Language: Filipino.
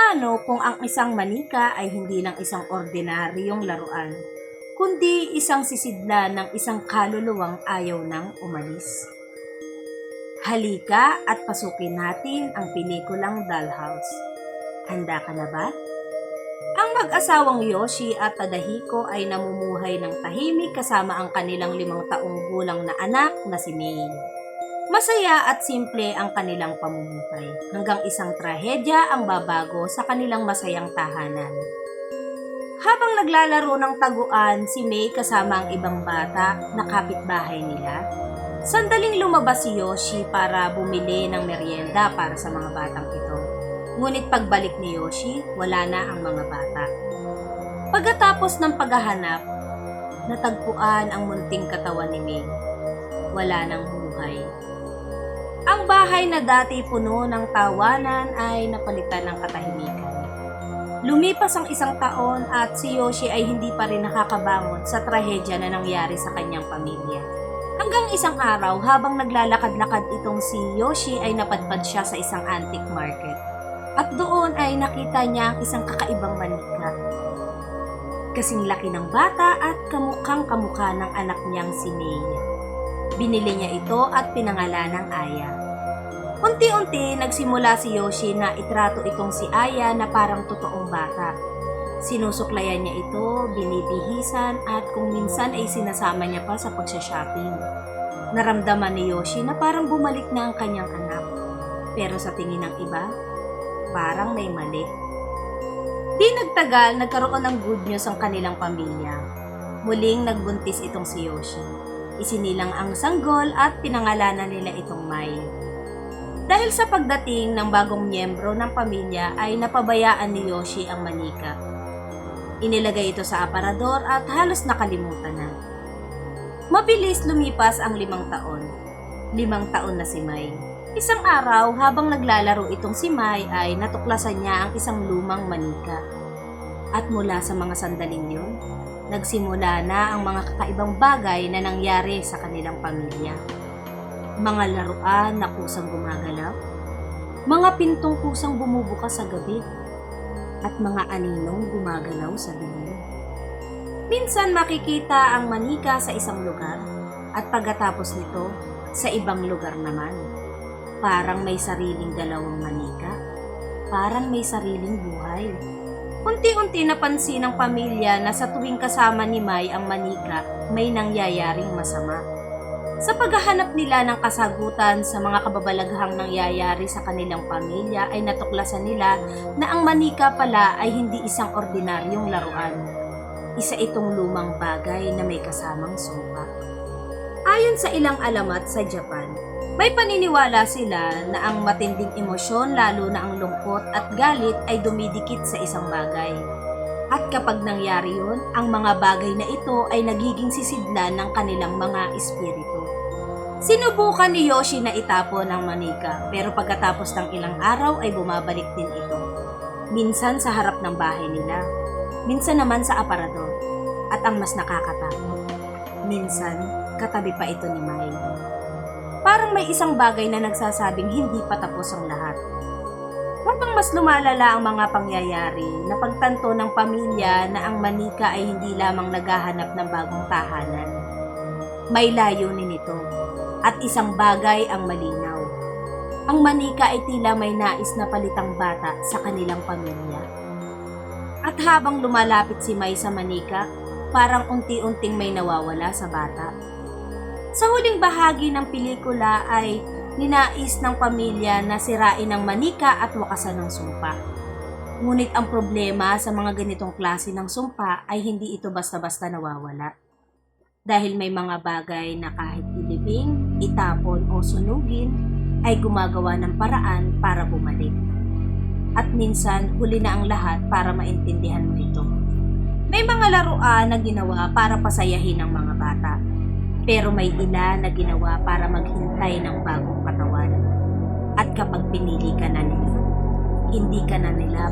Paano kung ang isang manika ay hindi lang isang ordinaryong laruan, kundi isang sisidlan ng isang kaluluwang ayaw nang umalis? Halika at pasukin natin ang pelikulang Dollhouse. Handa ka na ba? Ang mag-asawang Yoshi at Tadahiko ay namumuhay ng tahimik kasama ang kanilang 5 taong gulang na anak na si Mei. Masaya at simple ang kanilang pamumuhay hanggang isang trahedya ang babago sa kanilang masayang tahanan. Habang naglalaro ng taguan si Mei kasama ang ibang bata na kapitbahay nila, sandaling lumabas si Yoshi para bumili ng merienda para sa mga batang ito. Ngunit pagbalik ni Yoshi, wala na ang mga bata. Pagkatapos ng paghahanap, natagpuan ang munting katawan ni Mei. Wala nang buhay. Ang bahay na dati puno ng tawanan ay napalitan ng katahimikan. Lumipas ang 1 taon at si Yoshi ay hindi pa rin nakakabangon sa trahedya na nangyari sa kanyang pamilya. Hanggang isang araw habang naglalakad-lakad itong si Yoshi ay napadpad siya sa isang antique market. At doon ay nakita niya ang isang kakaibang manika. Kasing laki ng bata at kamukhang-kamukha ng anak niyang si Mei. Binili niya ito at pinangalan ng Aya. Unti-unti nagsimula si Yoshi na itrato itong si Aya na parang totoong bata. Sinusuklayan niya ito, binibihisan at kung minsan ay sinasama niya pa sa pagsha-shopping. Naramdaman ni Yoshi na parang bumalik na ang kanyang anak. Pero sa tingin ng iba, parang may mali. Di nagtagal, nagkaroon ng good news ang kanilang pamilya. Muling nagbuntis itong si Yoshi. Isinilang ang sanggol at pinangalanan nila itong Mai. Dahil sa pagdating ng bagong miyembro ng pamilya ay napabayaan ni Yoshi ang manika. Inilagay ito sa aparador at halos nakalimutan na. Mabilis lumipas ang 5 taon. 5 taon na si Mai. Isang araw habang naglalaro itong si Mai ay natuklasan niya ang isang lumang manika. At mula sa mga sandaling yun, nagsimula na ang mga kakaibang bagay na nangyari sa kanilang pamilya. Mga laruan na kusang gumagalaw, mga pintong kusang bumubukas sa gabi, at mga aninong gumagalaw sa dilim. Minsan makikita ang manika sa isang lugar at pagkatapos nito sa ibang lugar naman. Parang may sariling dalawang manika, parang may sariling buhay. Unti-unti napansin ng pamilya na sa tuwing kasama ni Mai ang manika, may nangyayaring masama. Sa paghahanap nila ng kasagutan sa mga kababalaghang nangyayari sa kanilang pamilya ay natuklasan nila na ang manika pala ay hindi isang ordinaryong laruan. Isa itong lumang bagay na may kasamang sumpa. Ayon sa ilang alamat sa Japan, may paniniwala sila na ang matinding emosyon lalo na ang lungkot at galit ay dumidikit sa isang bagay. At kapag nangyari yun, ang mga bagay na ito ay nagiging sisidlan ng kanilang mga espiritu. Sinubukan ni Yoshi na itapon ang manika pero pagkatapos ng ilang araw ay bumabalik din ito. Minsan sa harap ng bahay nila, minsan naman sa aparador. At ang mas nakakatakot, minsan katabi pa ito ni Mai. Parang may isang bagay na nagsasabing hindi pa tapos ang lahat. Habang mas lumalala ang mga pangyayari, napagtanto ng pamilya na ang manika ay hindi lamang naghahanap ng bagong tahanan. May layunin ito, at isang bagay ang malinaw. Ang manika ay tila may nais na palitang bata sa kanilang pamilya. At habang lumalapit si Mai sa manika, parang unti-unting may nawawala sa bata. Sa huling bahagi ng pelikula ay ninais ng pamilya na sirain ang manika at wakasan ng sumpa. Ngunit ang problema sa mga ganitong klase ng sumpa ay hindi ito basta-basta nawawala. Dahil may mga bagay na kahit ilibing, itapon o sunugin ay gumagawa ng paraan para bumalik. At minsan huli na ang lahat para maintindihan mo ito. May mga laruan na ginawa para pasayahin ang mga bata. Pero may ilan na ginawa para maghintay ng bagong katawan. At kapag pinili ka na nila, hindi ka na nila